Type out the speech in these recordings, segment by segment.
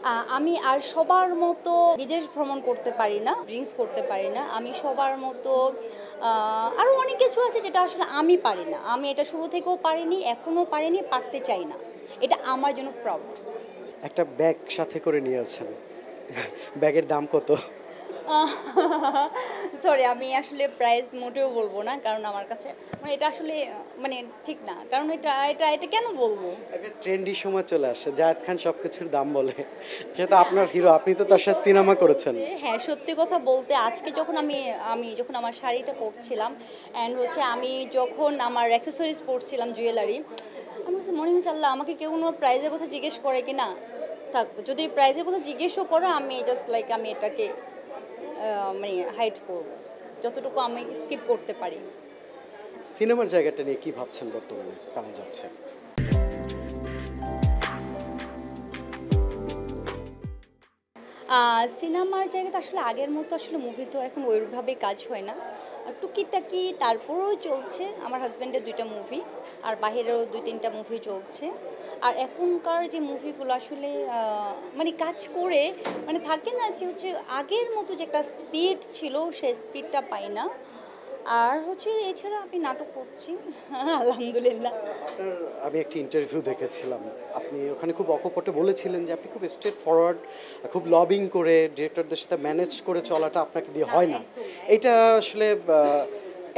আমি আর সবার মতো বিদেশ ভ্রমণ করতে পারি না, ড্রিংকস করতে পারি না। আমি সবার মতো আরও অনেক কিছু আছে যেটা আসলে আমি পারি না। আমি এটা শুরু থেকেও পারিনি, এখনও পারিনি, পারতে চাই না। এটা আমার জন্য প্রাউড। একটা ব্যাগ সাথে করে নিয়েছেন। ব্যাগের দাম কত? সরি, আমি আসলে প্রাইস মোটেও বলবো না। কারণ আমার কাছে মানে এটা আসলে মানে ঠিক না। কারণ এটা কেন বলবো? একটা ট্রেন্ডি সময় চলে আসছে। জায়েদ খান সবকিছুর দাম বলে। সে তো আপনার হিরো। আপনি তো তার সাথে সিনেমা করেছেন। হ্যাঁ, সত্যি কথা বলতে আজকে যখন আমি যখন আমার শাড়িটা পরছিলাম অ্যান্ড হচ্ছে আমি যখন আমার অ্যাক্সেসরিজ পরছিলাম জুয়েলারি, আমার কাছে মনে হচ্ছে আল্লাহ আমাকে কেউ কোনো প্রাইজের কথা জিজ্ঞেস করে কিনা? থাক, যদি প্রাইজের কথা জিজ্ঞেসও করো আমি জাস্ট লাইক আমি এটাকে মানে হাইড করব। যতটুকু আমি স্কিপ করতে পারি। সিনেমার জায়গাটা নিয়ে কি ভাবছেন বর্তমানে? কেমন যাচ্ছে? সিনেমার জায়গাতে আসলে আগের মতো আসলে মুভি তো এখন ওইভাবে কাজ হয় না। টুকিটাকি তারপরেও চলছে। আমার হাসব্যান্ডের ২ টা মুভি, আর বাহিরেরও ২-৩ টা মুভি চলছে। আর এখনকার যে মুভিগুলো আসলে মানে কাজ করে মানে থাকে না যে হচ্ছে আগের মতো যে একটা স্পিড ছিল সেই স্পিডটা পাই না। আর হচ্ছে এছাড়া আমি নাটক করছি। আলহামদুলিল্লাহ। আপনার আমি একটি ইন্টারভিউ দেখেছিলাম। আপনি ওখানে খুব অকপটে বলেছিলেন যে আপনি খুব স্ট্রেট ফরওয়ার্ড, খুব লবিং করে ডিরেক্টরদের সাথে ম্যানেজ করে চলাটা আপনাকে দিয়ে হয় না। এটা আসলে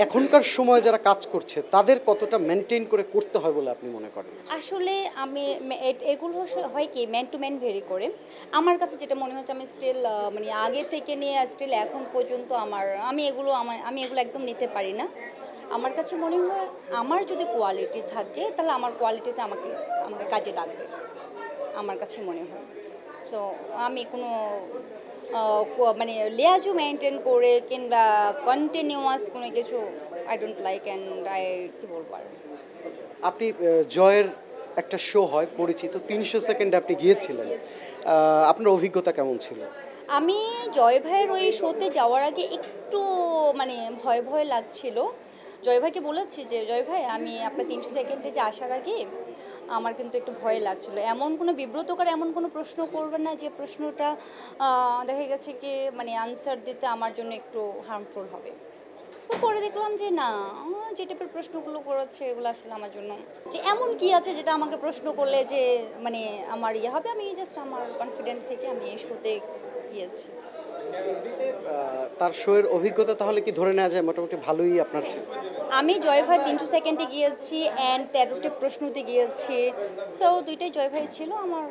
এখনকার সময়ে যারা কাজ করছে তাদের কতটা মেইনটেইন করে করতে হয় বলে আপনি মনে করেন? আসলে আমি এগুলো হয় কি ম্যান টু ম্যান ভেরি করে। আমার কাছে যেটা মনে হচ্ছে আমি স্টিল মানে আগে থেকে নিয়ে স্টিল এখন পর্যন্ত আমি এগুলো একদম নিতে পারি না। আমার কাছে মনে হয় আমার যদি কোয়ালিটি থাকে তাহলে আমার কোয়ালিটিতে আমাকে কাজে ডাকবে। আমার কাছে মনে হয়। সো আমি কোনো মানে লেয়াজু মেইনটেইন করে কিংবা কন্টিনিউয়াস কোনো কিছু আই ডোন্ট লাইক অ্যান্ড কি বলবো আর? আপনি জয়ের একটা শো হয় পরিচিত ৩০০ সেকেন্ডে আপনি গিয়েছিলেন। আপনার অভিজ্ঞতা কেমন ছিল? আমি জয় ভাইয়ের ওই শোতে যাওয়ার আগে একটু মানে ভয় লাগছিল। জয় ভাইকে বলেছি যে, "জয় ভাই আমি আপনার ৩০০ সেকেন্ডে যে আসার আগে আমার কিন্তু একটু ভয় লাগছিল। এমন কোনো বিব্রতকর এমন কোনো প্রশ্ন করবেন না যে প্রশ্নটা দেখা গেছে কি মানে আনসার দিতে আমার জন্য একটু হার্মফুল হবে।" সো পরে দেখলাম যে না, যে টাইপের প্রশ্নগুলো করেছে এগুলো আসলে আমার জন্য যে এমন কি আছে যেটা আমাকে প্রশ্ন করলে যে মানে আমার ইয়ে হবে, আমি জাস্ট আমার কনফিডেন্ট থেকে আমি এই শোতে গিয়েছি। এমনিতে তার শো এর অভিজ্ঞতা তাহলে কি ধরে নেওয়া যায় মোটামুটি ভালোই আপনার ছিল? আমি জয় ভাই ৩০০ সেকেন্ডে গিয়েছি অ্যান্ড ১৩ টি প্রশ্নতে গিয়েছি। সো ২ টাই জয় ভাই ছিল আমার